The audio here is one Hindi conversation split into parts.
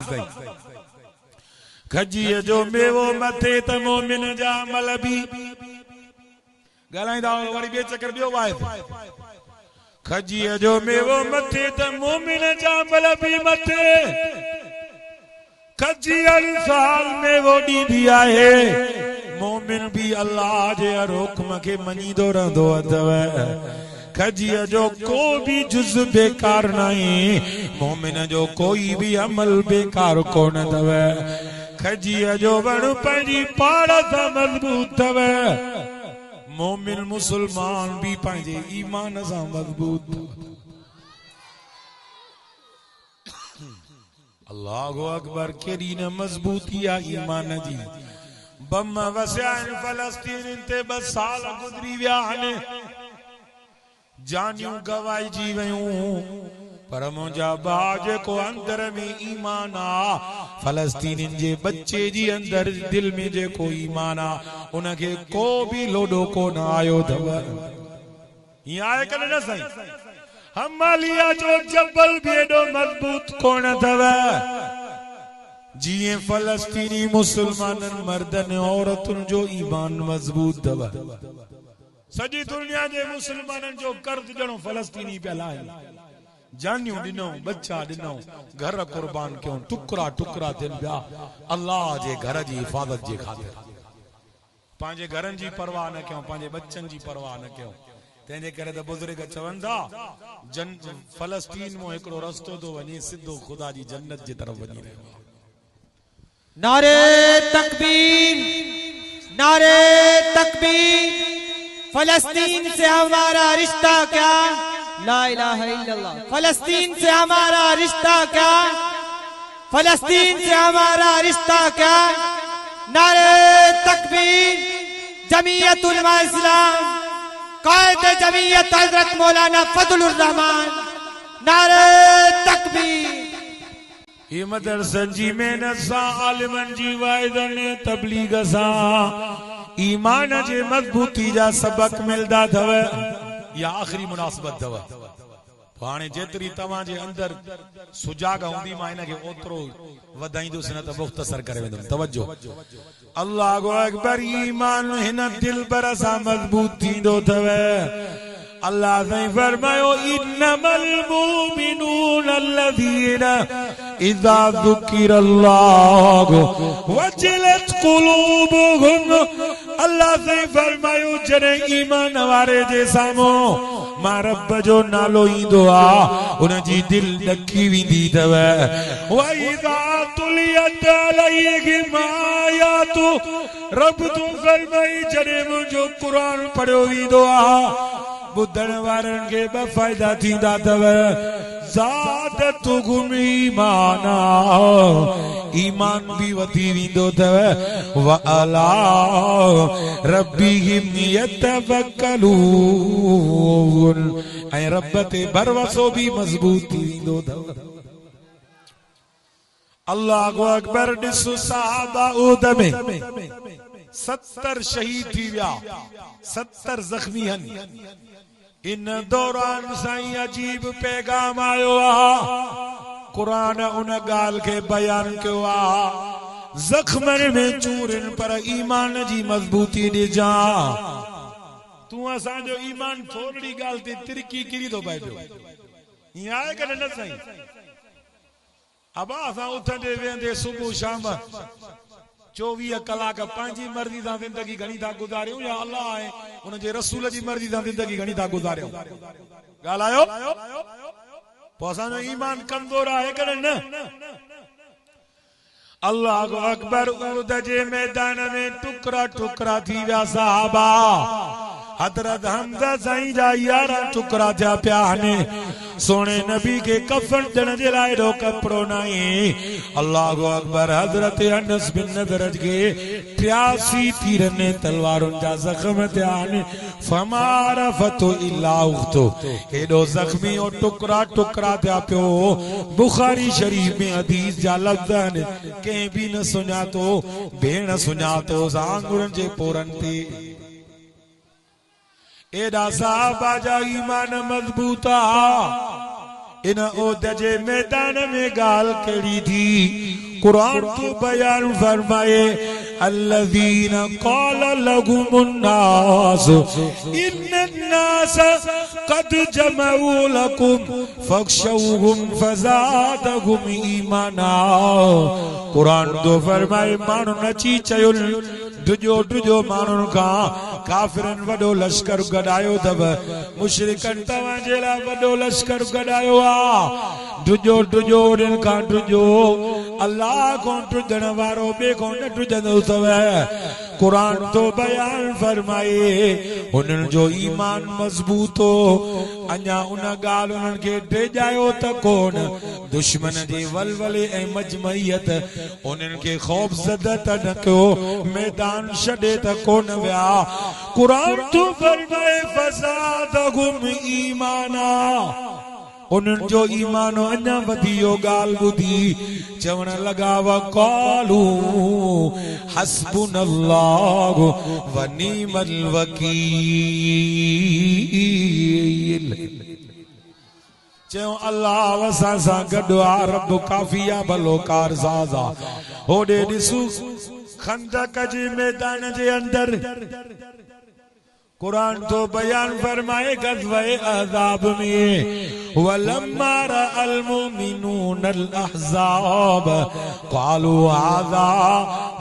साईं खजीअ जो मेवो मथे त मोमिन जा अमल बि ॻाल्हाईंदा वरी ॿिए चकर ॿियो वाहे खजीअ जो मेवो मथे त मोमिन जा अमल बि मथे खजीअ साल मेवो ॾींदी आहे मोमिन भी अल्लाह जे हर हुक्म के मञीदो रहंदो अथव खजीअ जो को भी जुज़ बेकार नहीं मोमिन जो कोई भी अमल बेकार कोन अथव खजीअ जो वण पंहिंजी पाड़ सां मज़बूत अथव मोमिन मुसलमान भी पंहिंजे ईमान सां मज़बूत अल्लाहु अकबर केॾी न मज़बूती आहे ईमान जी बम वसिया फलस्तीन ते 2 साल गुज़री विया आहिनि जानियूं गवाइजी वयूं पर मुंहिंजा भाउ जेको अंदर में ईमान आहे फलस्तीन जे बच्चे जी अंदर दिल में जेको ईमान आहे उनखे को भी लोडो कोन आयो अथव हीअं आहे कॾहिं न साईं हमालिया जो जबल भी एॾो मज़बूत कोन अथव जिए फलस्तीनी मुसलमानन मर्दन औरतुन जो ईमान मजबूत अथव सजी दुनिया जे मुसलमानन जो कर्ज ॼणो फलस्तीनी पिया लाहिनि जानियूं ॾिनऊं बच्चा ॾिनऊं घर कुर्बान कयूं टुकड़ा टुकड़ा थियनि पिया अल्लाह जे घर जी हिफ़ाज़त जे ख़ातिर पंहिंजे घरनि जी परवाह न कयूं पंहिंजे बच्चनि जी परवाह न कयूं तंहिंजे करे त बुज़ुर्ग चवनि था फलस्तीन में हिकिड़ो रस्तो थो वञे सिधो ख़ुदा जी जन्नत जी तरफ़ वञी रहियो आहे नारे तकबीर फलस्तीन से हमारा रिश्ता क्या ला इलाहा इल्लल्लाह फलस्तीन से हमारा रिश्ता क्या फलस्तीन से हमारा रिश्ता क्या नारे तकबीर जमीयत उलमा इस्लाम कायद जमीयत हजरत मौलाना फजलुर रहमान नारे तकबीर ये मदरसन जी मेहनत सां आलिमन जी वाइदन तबलीग सां ईमान जे मजबूती जा सबक मिलदा थव या आखिरी मुनासिबत थव हाणे जेतरी तव्हां जे अंदर सुजाग हूंदी मां हिन खे ओतिरो वधाईंदुसि न त मुख़्तसर करे वेंदुमि तवज्जो अल्लाहु अकबर ईमान हिन दिल पर सां मजबूत थींदो थव अल्लाह ने फरमायो इन्नमल मुमिनून अल्लज़ीना इज़ा ज़ुकिरल्लाहु वजिलत क़ुलूबुहुम अल्लाह ने फरमायो जने ईमान वारे जे साम्हूं मां रब जो नालो ईंदो आहे उन जी दिल ॾकी वेंदी अथव व इज़ा तुलियत अलैहिम आयातु रब तो फरमाई जने मुंहिंजो क़ुरान पढ़ियो वेंदो आहे बुधण वारनि खे 2 फ़ाइदा थींदा अथव ज़ादतुहुम ईमाना ईमान भी वधी वेंदो अथव व अला रब्बिहिम यतवक्कलून ऐं रब ते भरवसो भी मज़बूत थी वेंदो अथव अल्लाहु अकबर ॾिसो सहाबा उहद में 70 शहीद थी विया 70 ज़ख्मी आहिनि इन दौरान साईं अजीब पैगाम आयो आहे कुरान उन ॻाल्हि खे बयान कयो आहे ज़ख्मनि में चूरन पर ईमान जी मज़बूती ॾिजां तूं असांजो ईमान थोरी ॻाल्हि ते तिरकी किरी थो पए पियो हीअं आहे कॾहिं न साईं अबा असां उथंदे वेहंदे सुबुह शाम 24 कलाक पंहिंजी मर्ज़ी सां ज़िंदगी घणी था गुज़ारियूं या अल्लाह ऐं उन जे रसूल जी मर्ज़ी सां ज़िंदगी घणी था गुज़ारियूं ॻाल्हायो पोइ असांजो ईमान कमज़ोर आहे कॾहिं न अल्लाहु अकबर उहद जे मैदान में टुकड़ा टुकड़ा थी विया सहाबा हज़रत हमज़ा साईं जा 11 टुकड़ा थिया पिया आहिनि सोने नबी के कफन ॾियण जे लाइ एॾो कपिड़ो नाहे अल्लाहु अकबर हज़रत अनस बिन नदर के 83 तीरनि तलवारुनि जा ज़ख्म थिया आहिनि फमारफतु इल्ला उख्तो एॾो ज़ख्मी और टुकड़ा टुकड़ा थिया पियो बुखारी शरीफ में हदीस जा लफ़्ज़ आहिनि कंहिं बि न सुञातो भेण सुञातो आंगुरनि जे पोरनि ते एडा साहबा जा ईमान मजबूत इन ओद जे मैदान में गाल कड़ी थी कुरान तो बयान फरमाए अल्लज़ीन क़ाल लहुमुन्नास इन्नन्नास क़द जमऊ लकुम फख्शौहुम फज़ादहुम ईमाना। कुरान तो फरमाए माण्हू नची चयुल डुजो डुजो माण्हुनि खां काफ़िरनि वॾो लश्कर गॾायो अथव मुशरिकनि तव्हांजे लाइ वॾो लश्कर गॾायो आहे डुजो डुजो उन्हनि खां डुजो अल्लाह खां डुजण वारो ॿिए खां न डुजंदो अथव। कुरान तो बयान फरमाए उन्हनि जो ईमान मज़बूत हो अञा उन ॻाल्हि उन्हनि खे ड्रेजायो त कोन दुश्मन जे वलवले ऐं मजमइयत उन्हनि खे ख़ौफ़ज़दा त न कयो मैदान छॾे त कोन विया। कुरान तो फरमाए फ़ज़ादहुम ईमाना उन्हनि जो ईमान अञा वधियो ॻाल्हि ॿुधी चवण लॻा वक़ालू हस्बुनल्लाहु व निअमल वकील चयो अल्लाह असां सां गॾु आहे रब काफ़ी आहे भलो कारसाज़ आहे। होॾे ॾिसूं खंदक जे मैदान जे अंदर कुरान तो बयान फरमाए ग़ज़वे अहज़ाब में वलम्मा रअल मुमिनूनल अहज़ाब क़ालू हाज़ा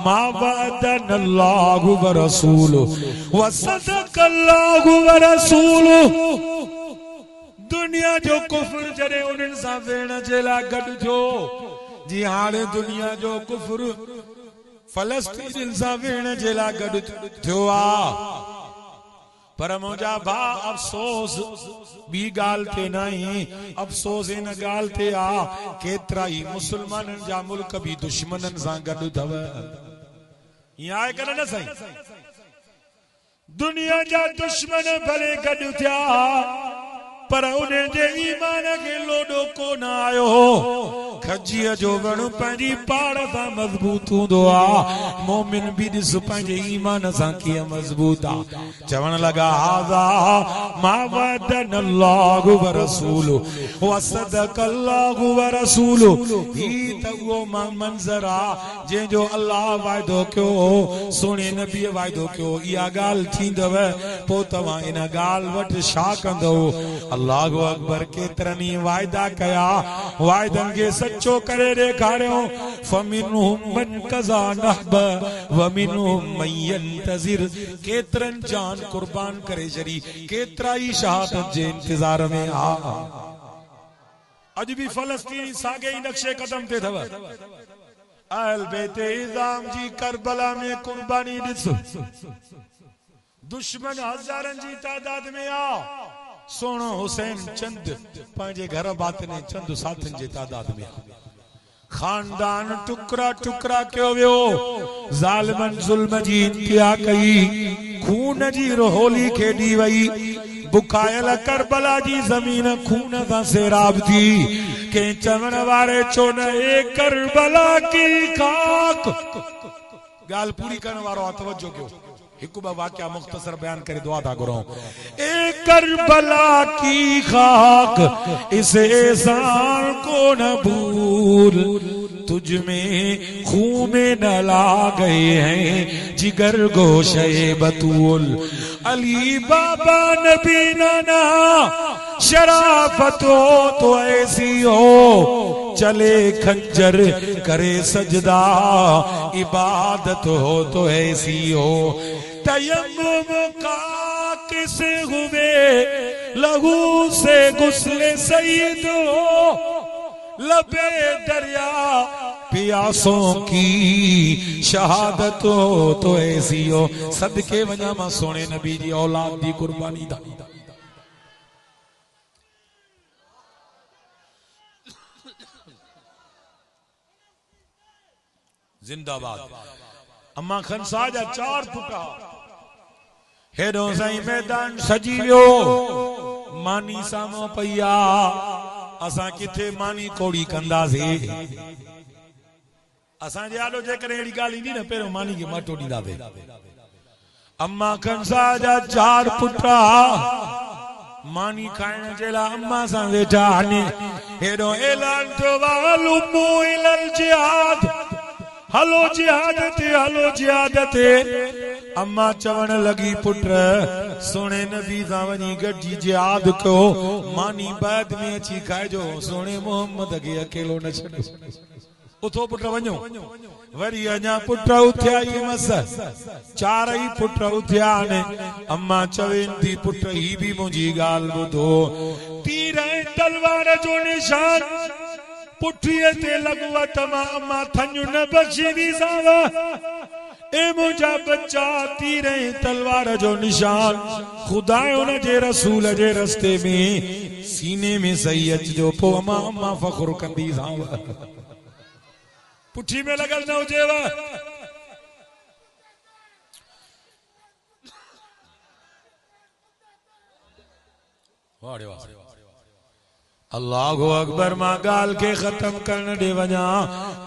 मा वअदनल्लाहु व रसूलुहु व सदक़ल्लाहु व रसूलुहु। दुनिया जो कुफ्र जॾहिं उन्हनि सां वेहण जे लाइ गॾु थियो जी हाणे दुनिया जो कुफ्र फ़लस्तीन सां वेहण जे लाइ गॾु थियो आहे पर मुंहिंजा भाउ अफ़सोस ॿी ॻाल्हि ते नहीं अफ़सोस इन ॻाल्हि ते आ केतिरा ई मुस्लमाननि जा मुल्क बि दुश्मननि सां गॾु अथव ईअं आहे कर न साईं दुनिया जा दुश्मन भले गॾु थिया पर उन्हनि जे ईमान खे लोॾो कोन आयो खजीअ जो वण पंहिंजी पाड़ सां मज़बूत हूंदो आहे मोमिन बि ॾिस पंहिंजे ईमान सां कीअं मज़बूत आहे चवण लॻा हाज़ा मा वअदनल्लाहु व रसूलुहु व सदक़ल्लाहु व रसूलुहु ही त उहो मंज़र आहे जंहिंजो अल्लाह वाइदो कयो सुहिणे नबीअ वाइदो कयो इहा ॻाल्हि थींदव पोइ तव्हां इन ॻाल्हि वटि छा कंदव अल्लाहु अकबर केतिरनि वाइदा कया वाइदनि खे सचो करे ॾेखारियो फमिनहुम मन कज़ा नहब व मिनहुम मन यंतज़िर केतिरनि जान कुर्बान करे छॾी केतिरा ई शहादत जे इंतज़ार में आ अॼु बि फ़लस्तीनी साॻे ई नक्शे क़दम ते अथव अहल बैत इज़ाम जी करबला में कुर्बानी ॾिस दुश्मन हज़ारनि जी तादाद में आ सोनो हुसैन चंद पंहिंजे घर बातने चंद साथियुनि जे तादाद में खानदान टुकड़ा टुकड़ा कयो वियो ज़ालिमन ज़ुल्म जी इंतिहा कई खून जी रोहोली खेॾी वई बुखायल करबला जी ज़मीन खून सां सैराब थी कंहिं चवण वारे चो न ए करबला की खाक ॻाल्हि पूरी करण वारो आहे तवज्जो कयो हिकु ॿ वाक़िया मुख़्तसर बयान करे दुआ था घुरूं ए करबला की खाक इस एहसान को न भूल तुझ में खून में न ला गए हैं जिगर गोशे बतूल अली बाबा नबी नाना शराफत हो तो ऐसी हो चले खंजर करे सजदा इबादत हो तो ऐसी हो तयम्मुम का किसे हुए लहू से गुस्ले सईद हो लबे दरिया प्यासों की शहादत हो तो ऐसी हो सदके वञा मां सोने नबी जी औलाद दी कुर्बानी दा जिंदाबाद अम्मा खनसा जा 4 पुटा हेडो साईं मैदान सजी वियो मानी सामो पईया असां किथे मानी कोड़ी कंदासीं असां जे आलो जे करे एड़ी गाली नी न पहिरों मानी के माटो ॾींदासीं अम्मा खनसा जा 4 पुटा मानी खाइण जे लाइ अम्मा सां वेठा आहिनि हेॾो ऐलान थियो वालुमू इलल जिहाद हलो जिहाद ते हलो जिहाद ते अम्मा चवण लगी पुट सोने नबी सां वञी गॾिजी जिहाद कयो मानी बाद में अची खाइजो सोने मोहम्मद खे अकेलो न छॾो उथो पुट वञो वरी अञा पुट उथिया ई मस चारई पुट उथिया आहिनि अम्मा चवेन थी पुट ही बि मुंहिंजी ॻाल्हि ॿुधो तीर ऐं तलवार जो निशान पुठीअ ते लॻो त मां अम्मा थञ न बख़्शींदीसांव ए मुंहिंजा बच्चा तीर ऐं तलवार जो निशान खुदा उन जे रसूल जे रस्ते में सीने में सही अचिजो पोइ अम्मा फ़ख्रु कंदीसांव पुठी में लगल न हुजेव अल्लाहु अकबर मां ॻाल्हि खे ख़त्म करण ॾे वञा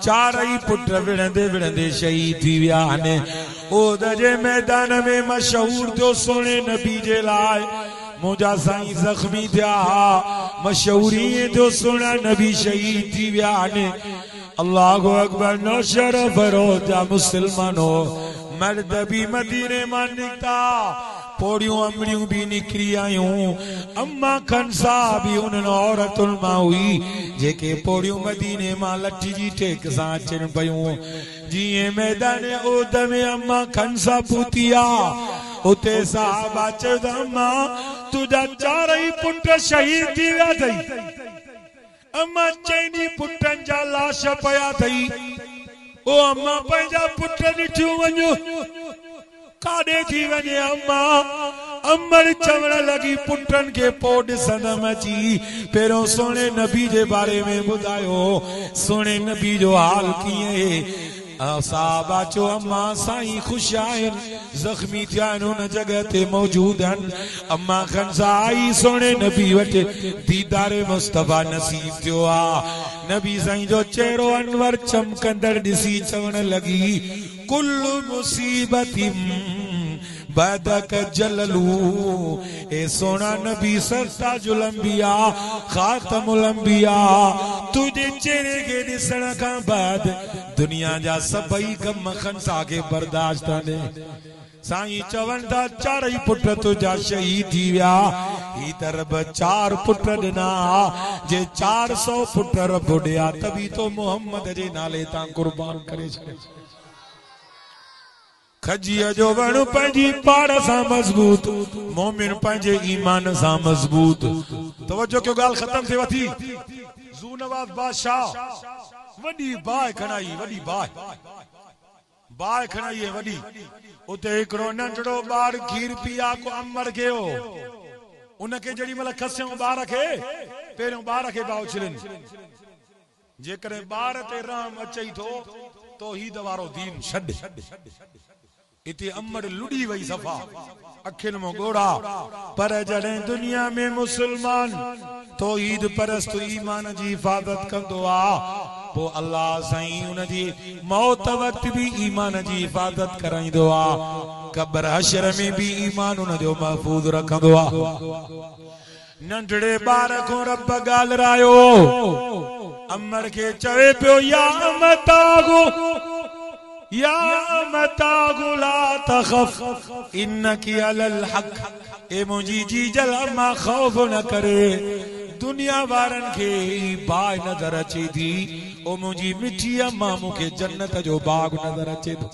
चारई पुट विढ़ंदे विढ़ंदे शहीद थी विया आहिनि ओद जे मैदान में मशहूर थियो सोने नबी जे लाइ मुंहिंजा साईं ज़ख्मी थिया मशहूरी थियो सोना नबी शहीद थी विया आहिनि अल्लाहु अकबर नो शरफ रोजा मुसलमानो मर्द भी मदीने मां निकता पोड़ियों अमड़ियों भी निकरी आयूं अम्मा खनसा भी उन औरतुन मां हुई जेके पोड़ियों मदीने मां लठी जी टेक सां अचन पयूं जीअं मैदान ओद में अम्मा खनसा पूतिया उते साहबा चयो अम्मा तुझा चारई पुट शहीद थी विया अथई अम्मा चइनी पुटन जा लाश पया थई ओ अम्मा पंहिंजा पुट ॾिठियूं वञो काॾे थी वञे अम्मा अमर चवण लगी पुटन के पो ॾिसंदमि अची पहिरियों सोने नबी जे बारे में ॿुधायो सोने नबी जो हाल कीअं साहबा चो अम्मा साईं खुश आहिनि ज़ख्मी थिया आहिनि उन जगह ते मौजूद आहिनि अम्मा खनसा आई सोने नबी वटि दीदारे मुस्तफा नसीब थियो आहे नबी साईं जो चेहरो अनवर चमकंदड़ ॾिसी चवण लगी कुल्लु मुसीबतिम बदक जललू ए सोना नबी सरताजुल अंबिया खातमुल अंबिया तुझे चेहरे के ॾिसण खां बाद दुनिया जा सभई गम खनसा के बर्दाश्त ने साईं चवण था चारई पुट तुझा शहीद थी विया ही तरब चार पुट ॾिना जे 400 पुट रब ॾिया तभी तो मोहम्मद जे नाले तां कुर्बान करे छॾे खजीअ जो वण पंहिंजी पाड़ सां मजबूत मोमिन पंहिंजे ईमान सां मजबूत तवज्जो कयो ॻाल्हि ख़त्म थिए थी ज़ू नवाज़ बादशाह वॾी बाहि खणाई वॾी बाहि खणाई है वॾी उते हिकिड़ो नंढड़ो ॿार खीर पिया को अमर कयो उनखे जेॾी महिल खसियो ॿार खे पहिरियों ॿार खे भाउ छिड़नि जेकॾहिं ॿार ते राम अचई थो तौहीद वारो दीन छॾ इते अमर लुड़ी वई सफ़ा अखियुनि में गोड़ा पर जॾहिं दुनिया में मुसलमान तौहीद परस्त ईमान जी हिफ़ाज़त कंदो आहे पोइ अल्लाह साईं उन जी मौत वक़्त भी ईमान जी हिफ़ाज़त कराईंदो आहे क़ब्र हशर में भी ईमान उन जो महफूज़ रखंदो आहे नंढड़े ॿार खां रब ॻाल्हायो अमर खे चवे पियो या मतागो या मतागो ला तखफ इन्नकी अलल हक ए मुंहिंजी जीजल अम्मा खौफ न करे दुनिया वारनि खे बाहि नज़र अचे थी ओ मुंहिंजी मिठी अम्मा मूंखे जन्नत जो बाग नज़र अचे थो